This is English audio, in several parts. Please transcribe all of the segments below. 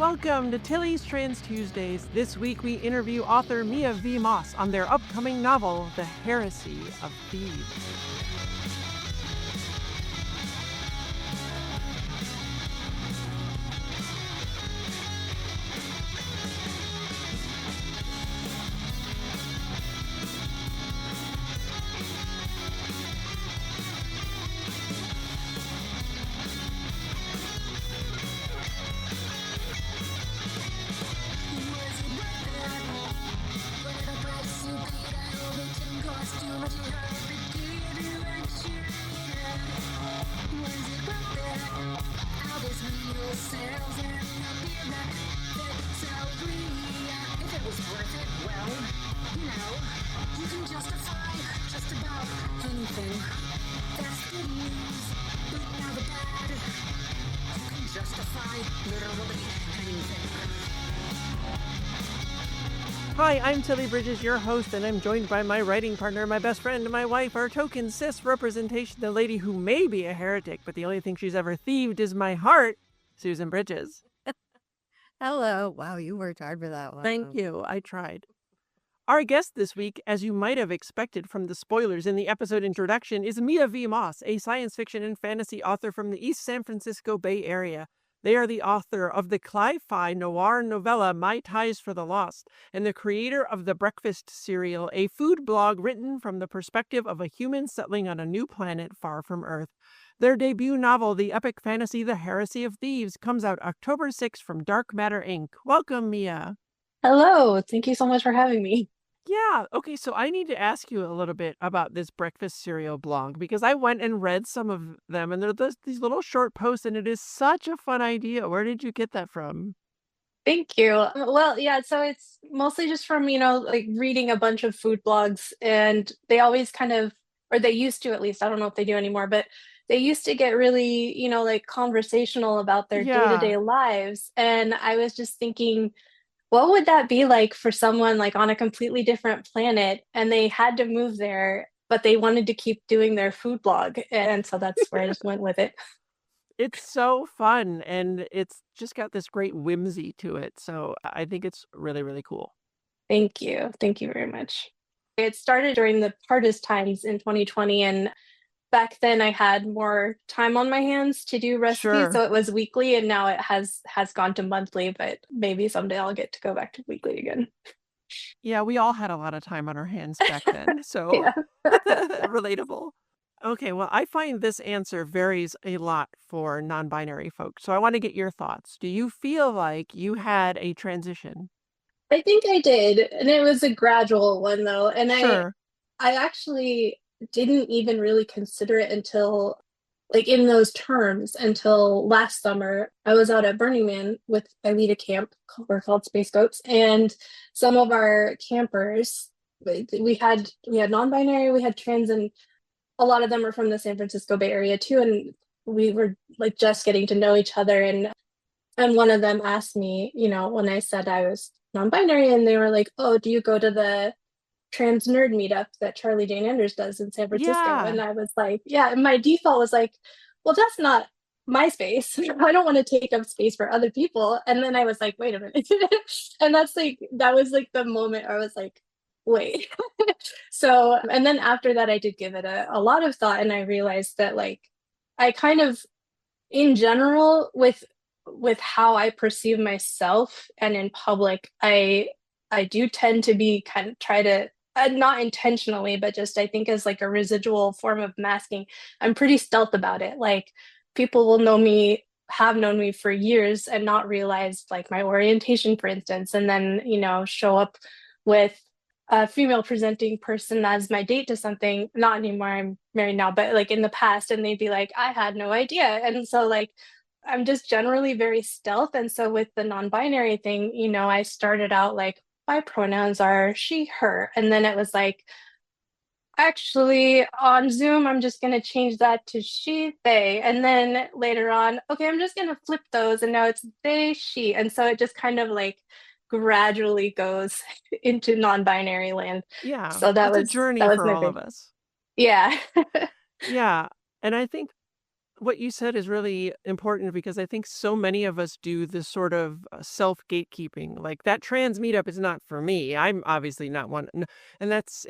Welcome to Tilly's Trans Tuesdays. This week we interview author Mia V. Moss on their upcoming novel, The Heresy of Thieves. Hi, I'm Tilly Bridges, your host, and I'm joined by my writing partner, my best friend, my wife, our token cis representation, the lady who may be a heretic, but the only thing she's ever thieved is my heart, Susan Bridges. Hello. Wow, you worked hard for that one. Thank you. I tried. Our guest this week, as you might have expected from the spoilers in the episode introduction, is Mia V. Moss, a science fiction and fantasy author from the East San Francisco Bay Area. They are the author of the cli-fi noir novella My Ties for the Lost and the creator of the Breakfast Cereal, a food blog written from the perspective of a human settling on a new planet far from Earth. Their debut novel, the epic fantasy The Heresy of Thieves, comes out October 6th from Dark Matter Inc. Welcome, Mia. Hello. Thank you so much for having me. Yeah. Okay. So I need to ask you a little bit about this breakfast cereal blog because I went and read some of them and they're these little short posts and it is such a fun idea. Where did you get that from? Thank you. Well, yeah, so it's mostly just from, like reading a bunch of food blogs, and they always kind of, or they used to at least, I don't know if they do anymore, but they used to get really, like conversational about their Yeah. day-to-day lives. And I was just thinking, what would that be like for someone like on a completely different planet and they had to move there, but they wanted to keep doing their food blog? And so that's where I just went with it. It's so fun and it's just got this great whimsy to it. So I think it's really, really cool. Thank you. Thank you very much. It started during the hardest times in 2020, and back then I had more time on my hands to do recipes, Sure. so it was weekly, and now it has gone to monthly, but maybe someday I'll get to go back to weekly again. Yeah, we all had a lot of time on our hands back then. So Yeah. relatable. Okay, well, I find this answer varies a lot for non-binary folks. So I want to get your thoughts. Do you feel like you had a transition? I think I did, and it was a gradual one though, and Sure. I actually didn't even really consider it until like in those terms until last summer. I was out at Burning Man with I lead a camp we're called Space Goats, and some of our campers we had non-binary, we had trans, and a lot of them were from the San Francisco Bay Area too, and we were like just getting to know each other, and one of them asked me, when I said I was non-binary, and they were like, "Oh, do you go to the trans nerd meetup that Charlie Jane Anders does in San Francisco?" Yeah. And I was like, yeah, and my default was like, well, that's not my space. I don't want to take up space for other people. And then I was like, wait a minute. And that was like the moment where I was like, wait. So, and then after that, I did give it a lot of thought, and I realized that like I kind of, in general, with how I perceive myself and in public, I do tend to be kind of try to not intentionally, but just I think as like a residual form of masking. I'm pretty stealth about it. Like people will have known me for years and not realize like my orientation, for instance, and then, show up with a female presenting person as my date to something. Not anymore, I'm married now, but like in the past, and they'd be like, I had no idea. And so like I'm just generally very stealth. And so with the non-binary thing, I started out like my pronouns are she, her. And then it was like, actually on Zoom, I'm just going to change that to she, they. And then later on, okay, I'm just going to flip those. And now it's they, she. And so it just kind of like gradually goes into non-binary land. Yeah. So it's a journey for all of us. Yeah. Yeah. And I think what you said is really important because I think so many of us do this sort of self gatekeeping. Like that trans meetup is not for me. I'm obviously not one. And it's,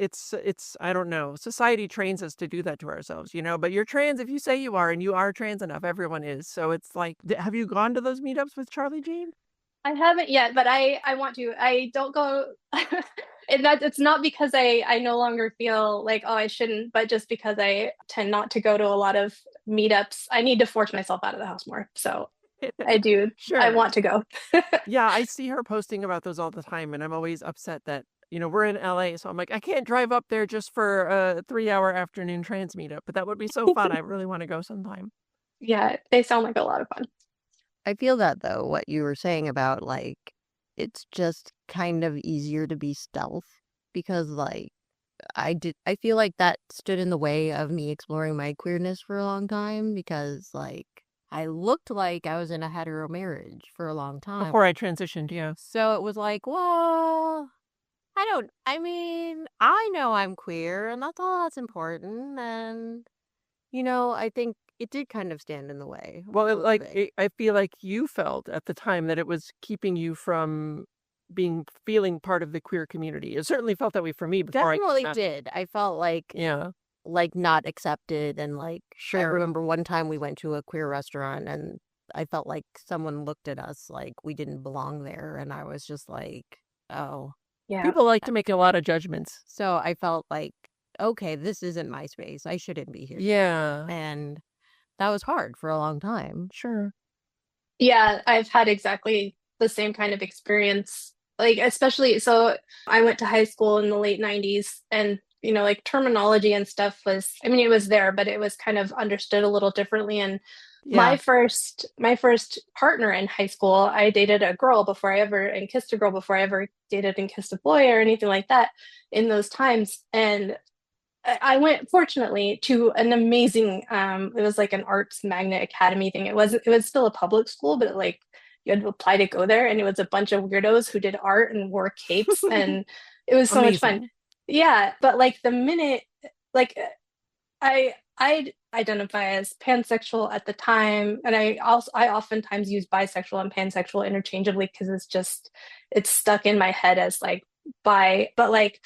I don't know. Society trains us to do that to ourselves, but you're trans if you say you are and you are trans enough. Everyone is. So it's like, have you gone to those meetups with Charlie Jane? I haven't yet, but I want to. I don't go and that it's not because I no longer feel like, oh, I shouldn't, but just because I tend not to go to a lot of meetups. I need to force myself out of the house more. So I do. I Sure. want to go. Yeah, I see her posting about those all the time, and I'm always upset that, we're in LA, so I'm like, I can't drive up there just for a 3-hour afternoon trans meetup, but that would be so fun. I really want to go sometime. Yeah, they sound like a lot of fun. I feel that though, what you were saying about like, it's just kind of easier to be stealth because like, I feel like that stood in the way of me exploring my queerness for a long time because like, I looked like I was in a hetero marriage for a long time. Before I transitioned, yeah. So it was like, well, I mean, I know I'm queer and that's all that's important. And, I think it did kind of stand in the way. Well, a little bit. I feel like you felt at the time that it was keeping you from feeling part of the queer community. It certainly felt that way for me before Definitely did. I felt like Yeah. not accepted and like I Sure. remember one time we went to a queer restaurant and I felt like someone looked at us like we didn't belong there and I was just like, oh. Yeah. People like to make a lot of judgments. So I felt like, okay, this isn't my space. I shouldn't be here. Yeah. And that was hard for a long time. Sure. Yeah, I've had exactly the same kind of experience. Like, especially, so I went to high school in the late 90s, and, like terminology and stuff was, I mean, it was there, but it was kind of understood a little differently. And Yeah. my first partner in high school, I dated a girl before I ever, and kissed a girl before I ever dated and kissed a boy or anything like that in those times. And I went fortunately to an amazing it was like an arts magnet academy thing. It was still a public school, but like you had to apply to go there and it was a bunch of weirdos who did art and wore capes and it was so much fun. Amazing. Yeah, but like the minute like I identify as pansexual at the time and I oftentimes use bisexual and pansexual interchangeably because it's stuck in my head as like bi, but like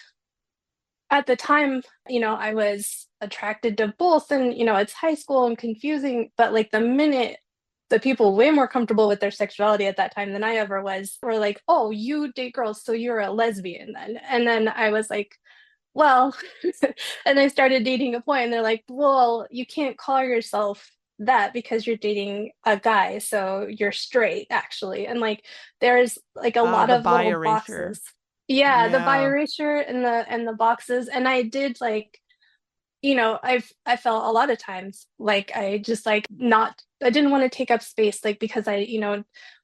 at the time, I was attracted to both, and it's high school and confusing, but like the minute the people way more comfortable with their sexuality at that time than I ever was were like, "Oh, you date girls, so you're a lesbian then." And then I was like, "Well," and I started dating a boy, and they're like, "Well, you can't call yourself that because you're dating a guy, so you're straight actually." And like there's like a lot The of bi little erasure. boxes. Yeah, the bi Yeah. erasure and the boxes. And I did like, I felt a lot of times like I just like not I didn't want to take up space like because I,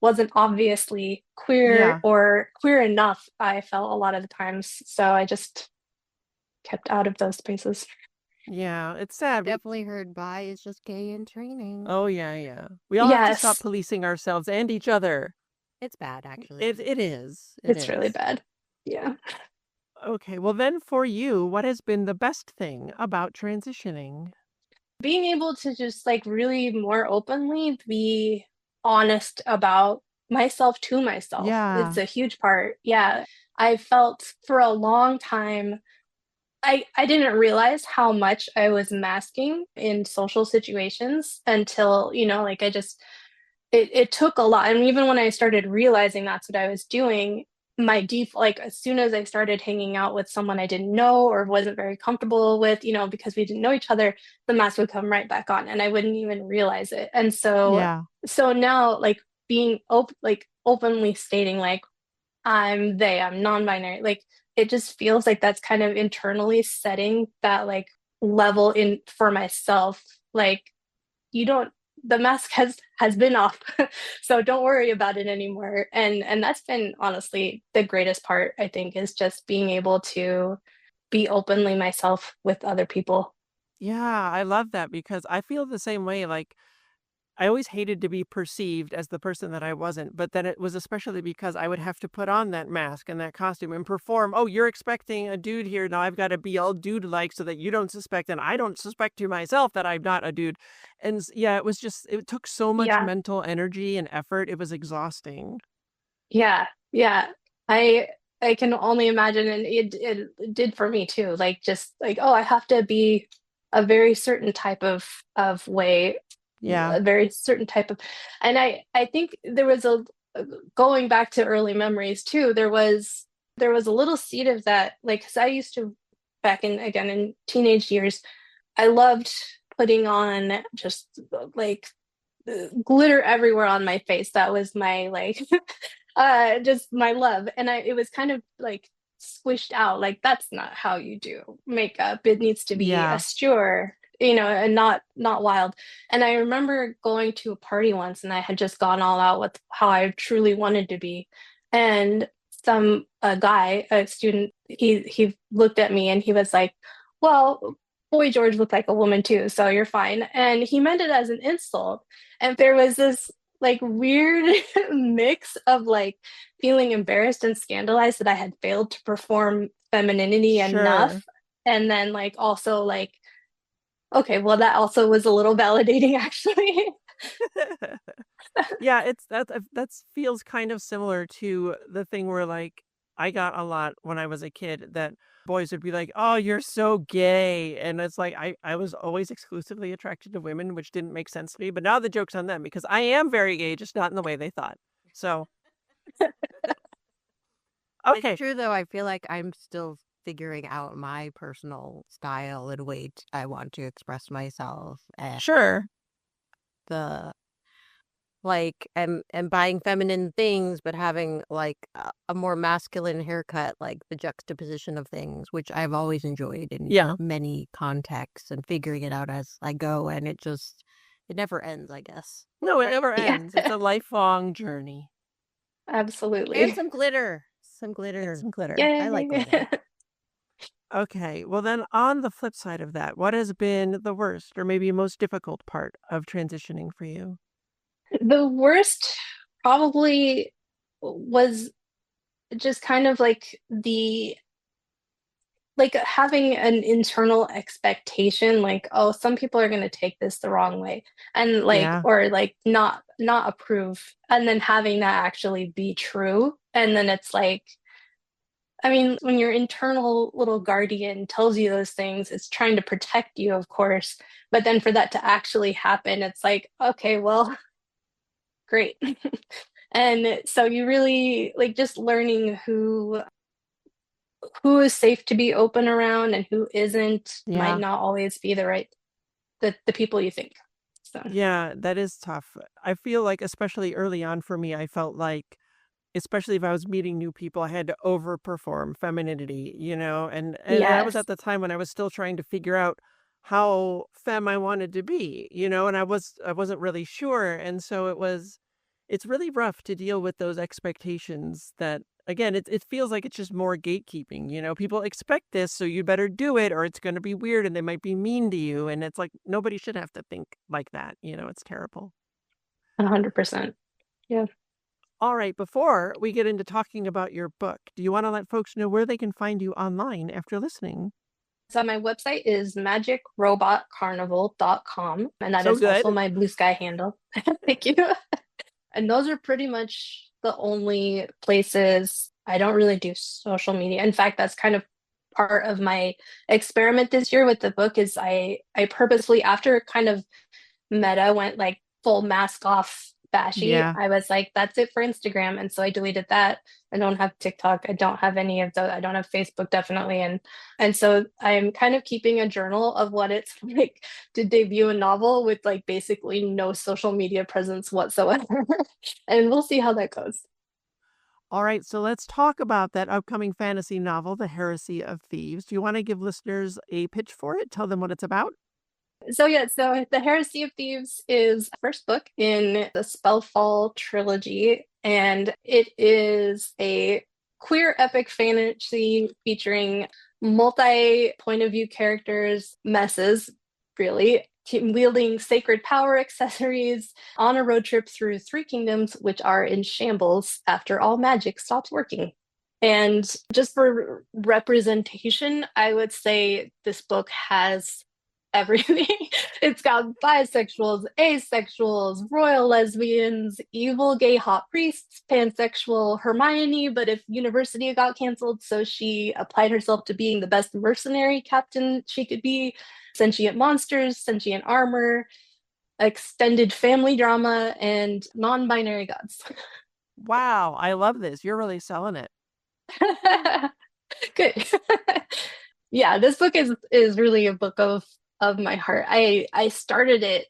wasn't obviously queer Yeah. or queer enough, I felt a lot of the times. So I just kept out of those spaces. Yeah. It's sad. Definitely heard bi is just gay in training. Oh, yeah, yeah. We all have to stop Yes, policing ourselves and each other. It's bad actually. It is. It it's really is. bad. Yeah. Okay, well then for you, what has been the best thing about transitioning? Being able to just like really more openly be honest about myself to myself, Yeah. it's a huge part. Yeah. I felt for a long time I didn't realize how much I was masking in social situations until, like I just it took a lot. And even when I started realizing that's what I was doing, my default, like as soon as I started hanging out with someone I didn't know or wasn't very comfortable with, because we didn't know each other, the mask would come right back on and I wouldn't even realize it. And Yeah. so now like being openly stating like I'm non-binary, like it just feels like that's kind of internally setting that like level in for myself. Like you don't the mask has been off, so don't worry about it anymore. And that's been honestly the greatest part, I think, is just being able to be openly myself with other people. Yeah, I love that because I feel the same way. Like I always hated to be perceived as the person that I wasn't, but then it was especially because I would have to put on that mask and that costume and perform. Oh, you're expecting a dude here. Now I've got to be all dude-like so that you don't suspect, and I don't suspect to myself that I'm not a dude. And yeah, it was just, it took so much Yeah. mental energy and effort. It was exhausting. Yeah. Yeah. I I can only imagine, and it did for me too. Like just like, oh, I have to be a very certain type of way, Yeah, a very certain type of, and I think there was a, going back to early memories too, there was a little seed of that, like, because I used to, back in, again, in teenage years, I loved putting on just like glitter everywhere on my face. That was my like just my love. And it was kind of like squished out. Like that's not how you do makeup. It needs to be yeah, austere, and not wild. And I remember going to a party once and I had just gone all out with how I truly wanted to be. And some a guy, a student, he looked at me and he was like, well, Boy George looked like a woman too, so you're fine. And he meant it as an insult. And there was this like weird mix of like feeling embarrassed and scandalized that I had failed to perform femininity enough. sure. And then like also like, okay, well that also was a little validating actually. Yeah, it's that feels kind of similar to the thing where like I got a lot when I was a kid that boys would be like, "Oh, you're so gay." And it's like I was always exclusively attracted to women, which didn't make sense to me, but now the joke's on them because I am very gay, just not in the way they thought. So, It's okay. true though, I feel like I'm still figuring out my personal style and way I want to express myself, and Sure. the like and buying feminine things but having like a more masculine haircut, like the juxtaposition of things, which I've always enjoyed in Yeah. many contexts, and figuring it out as I go, and it never ends, I guess. No, it never Yeah, ends. It's a lifelong journey. And absolutely. some glitter. Some And glitter. some glitter. I like Yay. glitter. Okay. Well, then on the flip side of that, what has been the worst or maybe most difficult part of transitioning for you? The worst probably was just kind of like the like having an internal expectation, like, oh, some people are going to take this the wrong way, and like, Yeah. or like not approve, and then having that actually be true. And then it's like, I mean, when your internal little guardian tells you those things, it's trying to protect you, of course, but then for that to actually happen, it's like, okay, well, great. And so you really like just learning who is safe to be open around and who isn't might Yeah. not always be the people you think. So Yeah, that is tough. I feel like, especially early on for me, I felt like, especially if I was meeting new people, I had to overperform femininity, and that was yes, at the time when I was still trying to figure out how femme I wanted to be, and I wasn't really sure, and so it's really rough to deal with those expectations that again, it feels like it's just more gatekeeping, people expect this, so you better do it or it's going to be weird and they might be mean to you, and it's like nobody should have to think like that, it's terrible. 100%. Yeah. All right, before we get into talking about your book, do you want to let folks know where they can find you online after listening? So my website is magicrobotcarnival.com, and that So is also good. my Blue Sky handle. Thank you. And those are pretty much the only places. I don't really do social media. In fact, that's kind of part of my experiment this year with the book is I purposely, after kind of Meta went like full mask off bashy, Yeah. I was like, that's it for Instagram. And so I deleted that. I don't have TikTok. I don't have any of those. I don't have Facebook, definitely. And so I'm kind of keeping a journal of what it's like to debut a novel with like basically no social media presence whatsoever. And we'll see how that goes. All right, so let's talk about that upcoming fantasy novel, The Heresy of Thieves. Do you want to give listeners a pitch for it? Tell them what it's about? So yeah, so The Heresy of Thieves is the first book in the Spellfall trilogy, and it is a queer epic fantasy featuring multi point of view characters, messes, really, wielding sacred power accessories on a road trip through three kingdoms, which are in shambles after all magic stops working. And just for representation, I would say this book has everything. It's got bisexuals, asexuals, royal lesbians, evil gay hot priests, pansexual Hermione, but if university got canceled, so she applied herself to being the best mercenary captain she could be, sentient monsters, sentient armor, extended family drama, and non-binary gods. Wow, I love this. You're really selling it. Good. Yeah, this book is really a book of my heart. I started it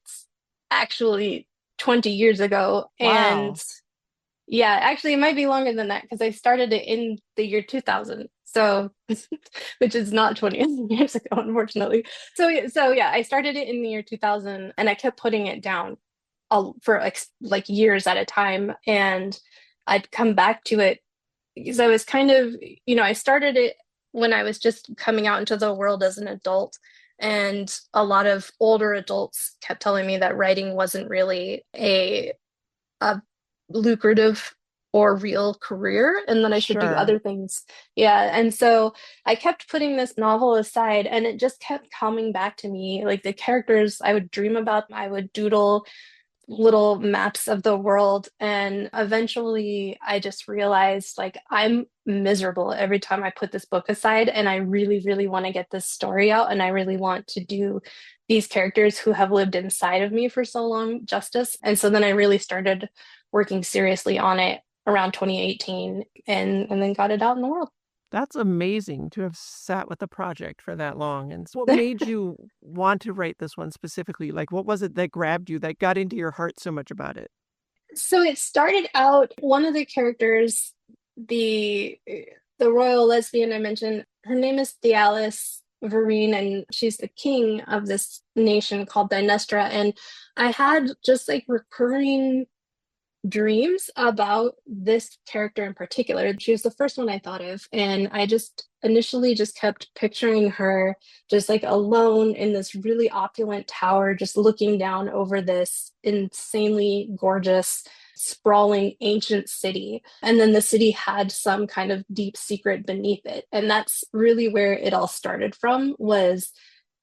actually 20 years ago, and Wow. yeah, actually it might be longer than that because I started it in the year 2000. So, which is not 20 years ago, unfortunately. So yeah, I started it in the year 2000 and I kept putting it down for like years at a time, and I'd come back to it because I was kind of, I started it when I was just coming out into the world as an adult. And a lot of older adults kept telling me that writing wasn't really a lucrative or real career and that I should do Sure. other things. Yeah. And so I kept putting this novel aside and it just kept coming back to me. Like the characters I would dream about, I would doodle little maps of the world. And eventually I just realized like I'm miserable every time I put this book aside. And I really, really want to get this story out. And I really want to do these characters who have lived inside of me for so long justice. And so then I really started working seriously on it around 2018 and then got it out in the world. That's amazing to have sat with the project for that long. And so what made you want to write this one specifically? Like, what was it that grabbed you, that got into your heart so much about it? So it started out one of the characters, the the royal lesbian I mentioned, her name is Thialis Vereen, and she's the king of this nation called Dynestra. And I had just like recurring dreams about this character in particular. She was the first one I thought of, and I just initially just kept picturing her just like alone in this really opulent tower, just looking down over this insanely gorgeous, sprawling ancient city. And then the city had some kind of deep secret beneath it. And that's really where it all started from, was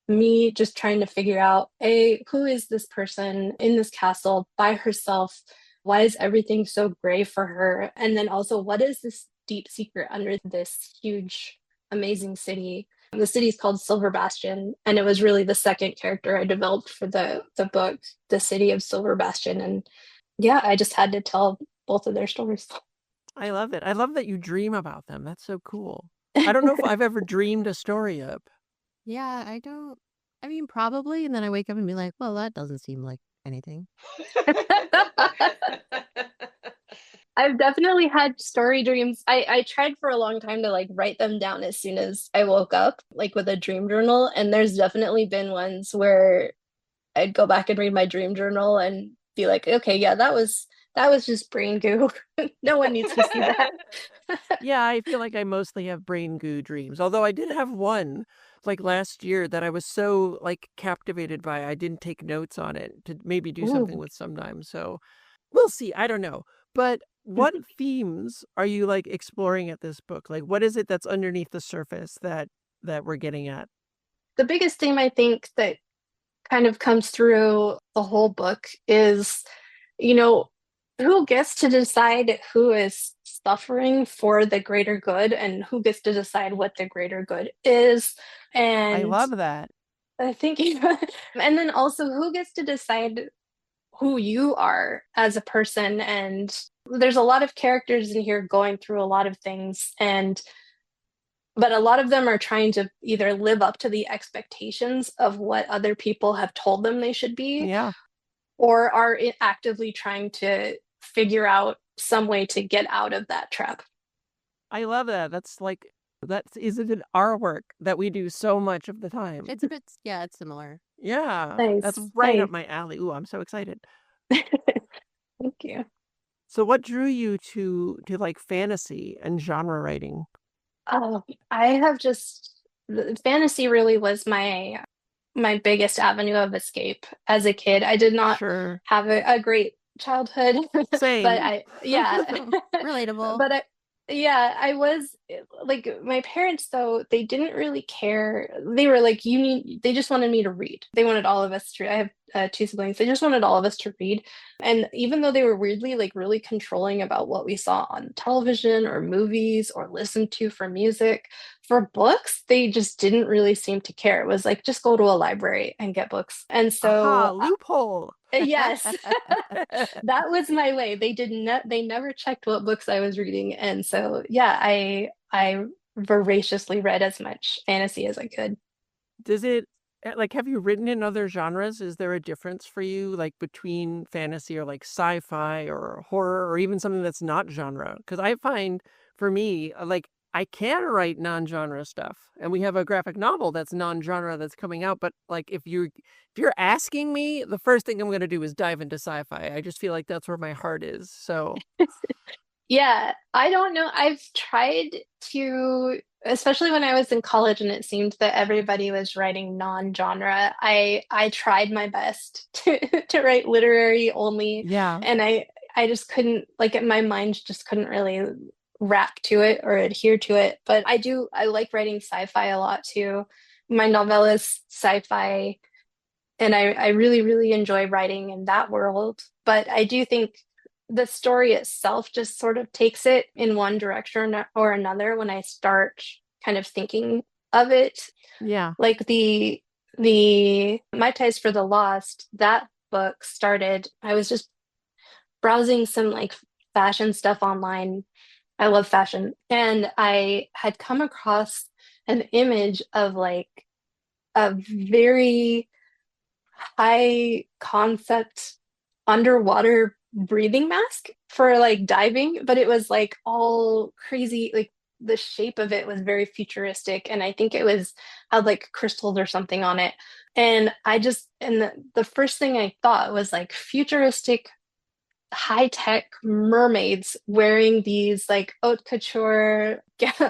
me just trying to figure out, A, who is this person in this castle by herself? Why is everything so gray for her? And then also, what is this deep secret under this huge, amazing city? The city is called Silver Bastion, and it was really the second character I developed for the book, the city of Silver Bastion. And yeah, I just had to tell both of their stories. I love it. I love that you dream about them. That's so cool. I don't know if I've ever dreamed a story up. Yeah, I mean, probably. And then I wake up and be like, well, that doesn't seem like anything. I've definitely had story dreams. I tried for a long time to like write them down as soon as I woke up, like with a dream journal. And there's definitely been ones where I'd go back and read my dream journal and be like, okay, yeah, that was just brain goo. No one needs to see that. Yeah, I feel like I mostly have brain goo dreams. Although I did have one like last year that I was so like captivated by, I didn't take notes on it to maybe do something Ooh. with sometime. So we'll see. I don't know. But what themes are you like exploring at this book? Like what is it that's underneath the surface that we're getting at? The biggest theme I think that kind of comes through the whole book is, you know, who gets to decide who is suffering for the greater good and who gets to decide what the greater good is. I And love that. I think, and then also who gets to decide who you are as a person. And there's a lot of characters in here going through a lot of things, and but a lot of them are trying to either live up to the expectations of what other people have told them they should be, Yeah. or are actively trying to figure out some way to get out of that trap. I love that. That's like that's isn't it our work that we do so much of the time. It's a bit, yeah, it's similar. Yeah. That's Nice, right up nice. my alley. Ooh, I'm so excited. Thank you. So what drew you to like fantasy and genre writing? I have just fantasy really was my biggest avenue of escape as a kid. I did not Sure. have a great childhood, but Same. yeah, Relatable. but yeah, I was like, my parents, though, they didn't really care. They were like, they just wanted me to read. They wanted all of us to, I have two siblings. They just wanted all of us to read. And even though they were weirdly, like, really controlling about what we saw on television or movies or listened to for music, for books, they just didn't really seem to care. It was like, just go to a library and get books. And Aha, so, loophole. yes, that was my way. They never checked what books I was reading. And so, yeah, I voraciously read as much fantasy as I could. Does it like have you written in other genres? Is there a difference for you like between fantasy or like sci-fi or horror or even something that's not genre? Because I find for me like I can write non-genre stuff and we have a graphic novel that's non-genre that's coming out, but like if you're asking me, the first thing I'm going to do is dive into sci-fi. I just feel like that's where my heart is. So, Yeah, I don't know. I've tried to, especially when I was in college and it seemed that everybody was writing non-genre. I tried my best to write literary only, yeah. and I just couldn't, like, my mind just couldn't really wrap to it or adhere to it. But I like writing sci-fi a lot too. My novella is sci-fi, and I really, really enjoy writing in that world. But I do think the story itself just sort of takes it in one direction or another when I start kind of thinking of it. Yeah. Like the My Ties for the Lost, that book started, I was just browsing some like fashion stuff online. I love fashion. And I had come across an image of like a very high concept underwater breathing mask for like diving, but it was like all crazy, like the shape of it was very futuristic, and I think it was had like crystals or something on it. And the first thing I thought was like futuristic high-tech mermaids wearing these like haute couture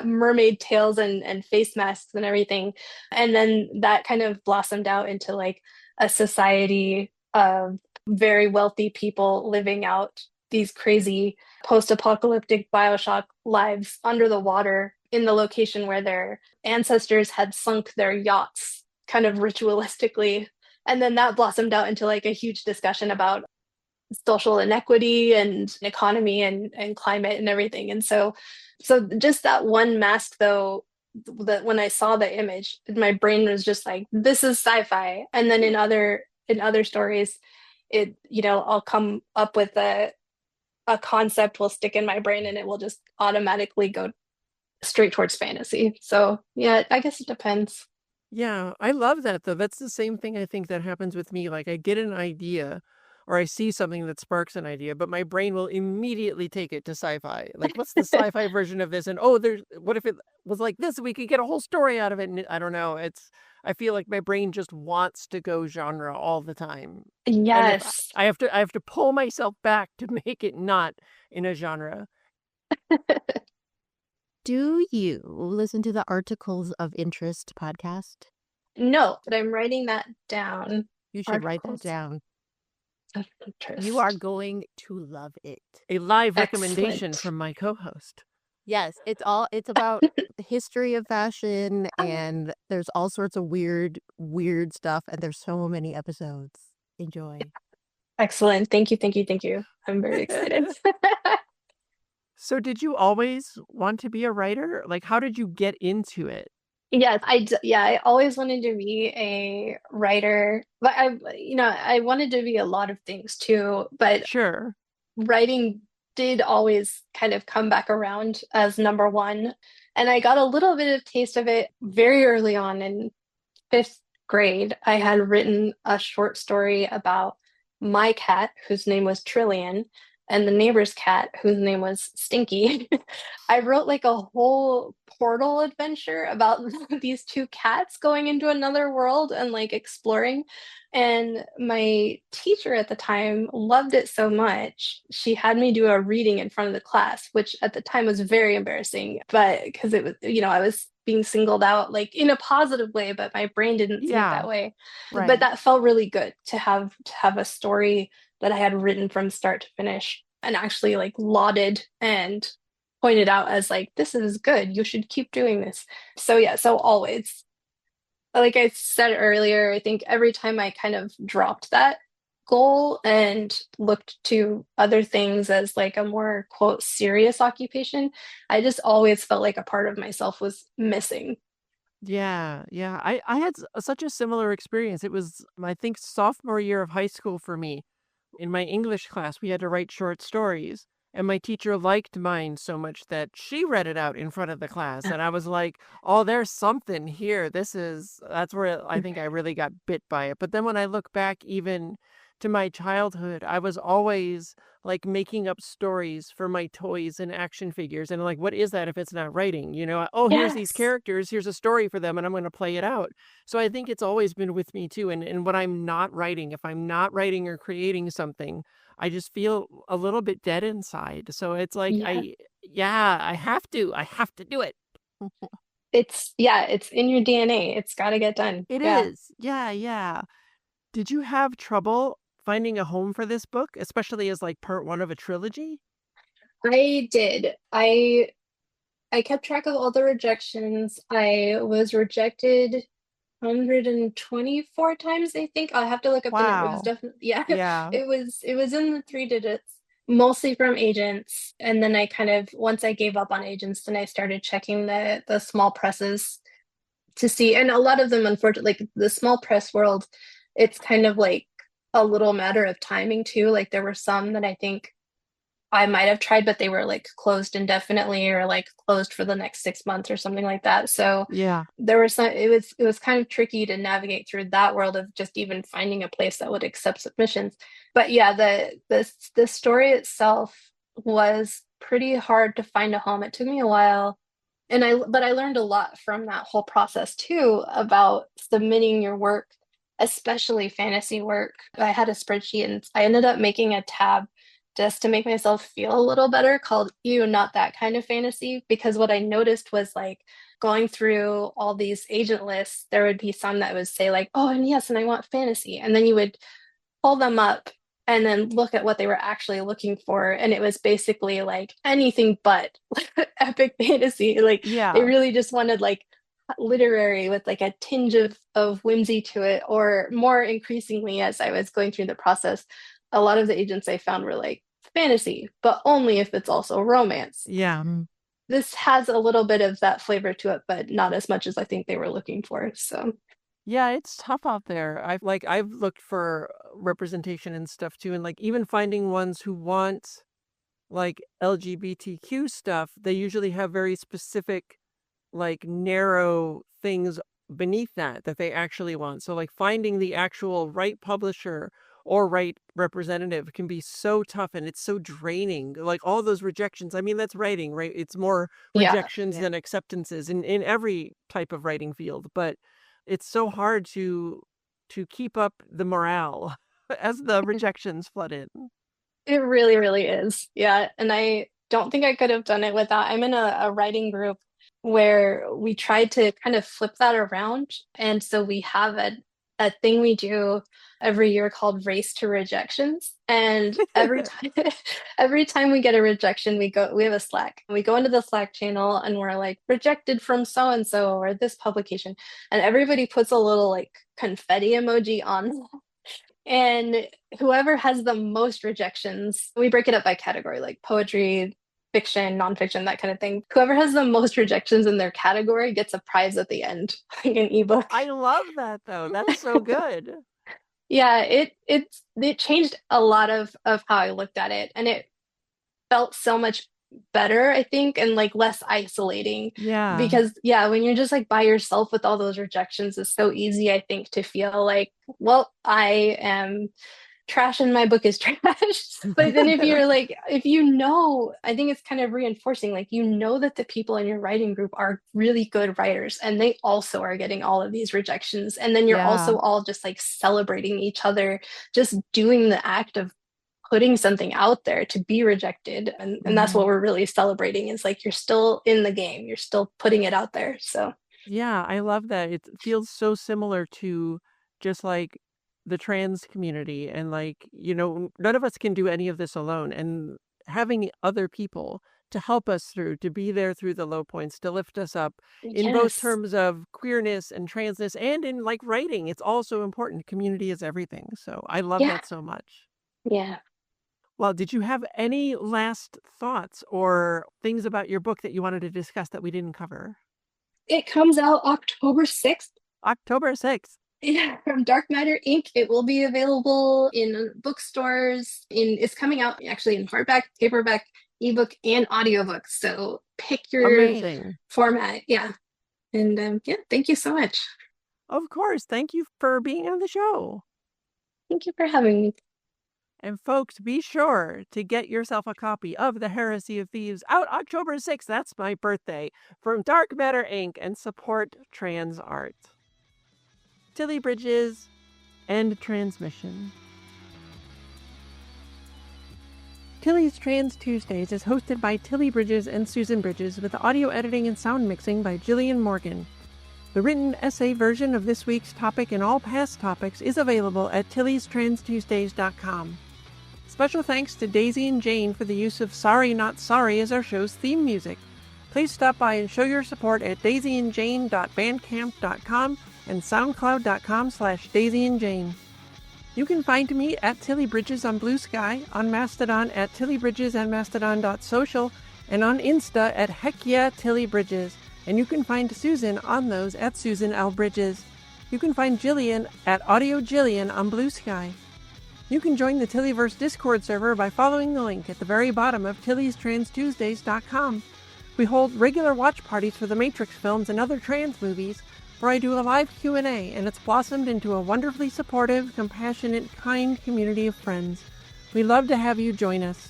mermaid tails and face masks and everything. And then that kind of blossomed out into like a society of very wealthy people living out these crazy post-apocalyptic Bioshock lives under the water in the location where their ancestors had sunk their yachts kind of ritualistically. And then that blossomed out into like a huge discussion about social inequity and economy and climate and everything. And so just that one mask, though, that when I saw the image, my brain was just like, this is sci-fi. And then in other stories, I'll come up with a concept will stick in my brain and it will just automatically go straight towards fantasy. So yeah, I guess it depends. Yeah, I love that though. That's the same thing I think that happens with me. Like I get an idea or I see something that sparks an idea, but my brain will immediately take it to sci-fi. Like what's the sci-fi version of this? And oh, what if it was like this? We could get a whole story out of it. And I don't know. I feel like my brain just wants to go genre all the time. And if Yes. I have to pull myself back to make it not in a genre. Do you listen to the Articles of Interest podcast? No, but I'm writing that down. You should write that Articles down. of interest. You are going to love it. A live recommendation Excellent. from my co-host. Yes, it's about the history of fashion, and there's all sorts of weird stuff, and there's so many episodes. Enjoy. Excellent. Thank you, thank you, thank you. I'm very excited. So did you always want to be a writer? Like, how did you get into it? Yes, I always wanted to be a writer, but I wanted to be a lot of things too, but Sure. writing did always kind of come back around as number one. And I got a little bit of taste of it very early on in fifth grade. I had written a short story about my cat, whose name was Trillian, and the neighbor's cat, whose name was Stinky. I wrote like a whole portal adventure about these two cats going into another world and like exploring. And my teacher at the time loved it so much, she had me do a reading in front of the class, which at the time was very embarrassing, but because it was, I was being singled out, like in a positive way, but my brain didn't see it Yeah, that way. But right. that felt really good to have a story that I had written from start to finish and actually like lauded and pointed out as like, this is good. You should keep doing this. So yeah, so always. Like I said earlier, I think every time I kind of dropped that goal and looked to other things as like a more quote serious occupation, I just always felt like a part of myself was missing. Yeah, yeah. I had such a similar experience. It was, I think, sophomore year of high school for me. In my English class, we had to write short stories, and my teacher liked mine so much that she read it out in front of the class, and I was like, "Oh, there's something here. That's where I think I really got bit by it." But then when I look back even to my childhood, I was always like making up stories for my toys and action figures, and like, what is that if it's not writing? Oh, here's these Yes. characters, here's a story for them, and I'm going to play it out. So I think it's always been with me too. And when I'm not writing, if I'm not writing or creating something, I just feel a little bit dead inside. So it's like Yeah. yeah, I have to do it. It's in your DNA. It's got to get done. It Yeah. is. Yeah, yeah. Did you have trouble finding a home for this book, especially as like part one of a trilogy? I did. I kept track of all the rejections. I was rejected 124 times, I think. I'll have to look up the number. It was Wow. definitely, yeah, Yeah. it was in the three digits, mostly from agents. And then I kind of once I gave up on agents, then I started checking the small presses to see. And a lot of them, unfortunately, like the small press world, it's kind of like a little matter of timing too. Like there were some that I think I might have tried, but they were like closed indefinitely or like closed for the next 6 months or something like that. So Yeah. there was some, it was kind of tricky to navigate through that world of just even finding a place that would accept submissions. But yeah, the story itself was pretty hard to find a home. It took me a while. And I learned a lot from that whole process too about submitting your work, especially fantasy work. I had a spreadsheet and I ended up making a tab just to make myself feel a little better called "Ew, not that kind of fantasy." Because what I noticed was like going through all these agent lists, there would be some that would say, like, oh, and yes, and I want fantasy. And then you would pull them up and then look at what they were actually looking for. And it was basically like anything but epic fantasy. Like they Yeah. really just wanted like literary with like a tinge of whimsy to it, or more increasingly as I was going through the process, a lot of the agents I found were like fantasy, but only if it's also romance. Yeah. This has a little bit of that flavor to it, but not as much as I think they were looking for. So Yeah, it's tough out there. I've looked for representation and stuff too, and like even finding ones who want like LGBTQ stuff, they usually have very specific, like narrow things beneath that they actually want. So like finding the actual right publisher or right representative can be so tough, and it's so draining. Like all those rejections. I mean, that's writing, right? It's more yeah, rejections Yeah. than acceptances in every type of writing field, but it's so hard to keep up the morale as the rejections flood in. it really, really is. Yeah. And I don't think I could have done it without. I'm in a writing group where we tried to kind of flip that around. And so we have a thing we do every year called Race to Rejections. And every time every time we get a rejection, we have a Slack. We go into the Slack channel and we're like rejected from so and so or this publication. And everybody puts a little like confetti emoji on, and whoever has the most rejections, we break it up by category, like poetry, fiction, nonfiction, that kind of thing. Whoever has the most rejections in their category gets a prize at the end, like an ebook. I love that though. That's so good. Yeah, it changed a lot of how I looked at it, and it felt so much better, I think, and like less isolating. Yeah. Because yeah, when you're just like by yourself with all those rejections, it's so easy, I think, to feel like, well, I am trash and my book is trash. But then if you're like, if you know, I think it's kind of reinforcing, like you know that the people in your writing group are really good writers and they also are getting all of these rejections. And then you're Yeah. also all just like celebrating each other, just doing the act of putting something out there to be rejected. And that's what we're really celebrating, is like, you're still in the game, you're still putting it out there. So Yeah, I love that. It feels so similar to just like the trans community. And like, none of us can do any of this alone. And having other people to help us through, to be there through the low points, to lift us up in both yes. terms of queerness and transness and in like writing. It's all so important. Community is everything. So I love Yeah. that so much. Yeah. Well, did you have any last thoughts or things about your book that you wanted to discuss that we didn't cover? It comes out October 6th. October 6th. Yeah, from Dark Matter Inc. It will be available in bookstores. It's coming out actually in hardback, paperback, ebook, and audiobook. So pick your Amazing. format. Yeah. And yeah, thank you so much. Of course. Thank you for being on the show. Thank you for having me. And folks, be sure to get yourself a copy of The Heresy of Thieves out October 6th. That's my birthday, from Dark Matter Inc. and support trans art. Tilly Bridges, end transmission. Tilly's Trans Tuesdays is hosted by Tilly Bridges and Susan Bridges, with audio editing and sound mixing by Jillian Morgan. The written essay version of this week's topic and all past topics is available at tillystranstuesdays.com. Special thanks to Daisy and Jane for the use of Sorry Not Sorry as our show's theme music. Please stop by and show your support at daisyandjane.bandcamp.com and soundcloud.com/daisyandjane. You can find me at Tilly Bridges on Blue Sky, on Mastodon at Tilly Bridges and Mastodon.social, and on Insta at Heck Yeah Tilly Bridges. And you can find Susan on those at Susan L. Bridges. You can find Jillian at Audio Jillian on Blue Sky. You can join the Tillyverse Discord server by following the link at the very bottom of TillysTransTuesdays.com. We hold regular watch parties for the Matrix films and other trans movies, where I do a live Q&A, and it's blossomed into a wonderfully supportive, compassionate, kind community of friends. We'd love to have you join us.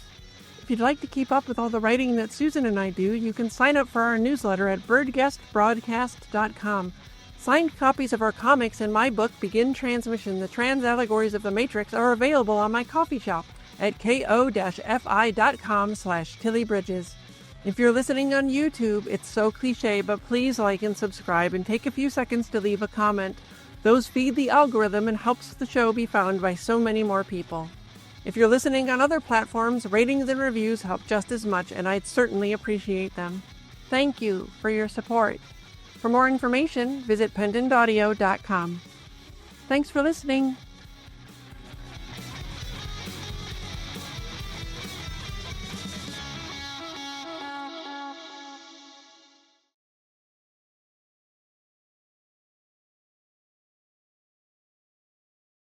If you'd like to keep up with all the writing that Susan and I do, you can sign up for our newsletter at birdguestbroadcast.com. Signed copies of our comics and my book, Begin Transmission, The Trans Allegories of the Matrix, are available on my coffee shop at ko-fi.com/tillybridges. If you're listening on YouTube, it's so cliche, but please like and subscribe and take a few seconds to leave a comment. Those feed the algorithm and helps the show be found by so many more people. If you're listening on other platforms, ratings and reviews help just as much, and I'd certainly appreciate them. Thank you for your support. For more information, visit pendantaudio.com. Thanks for listening.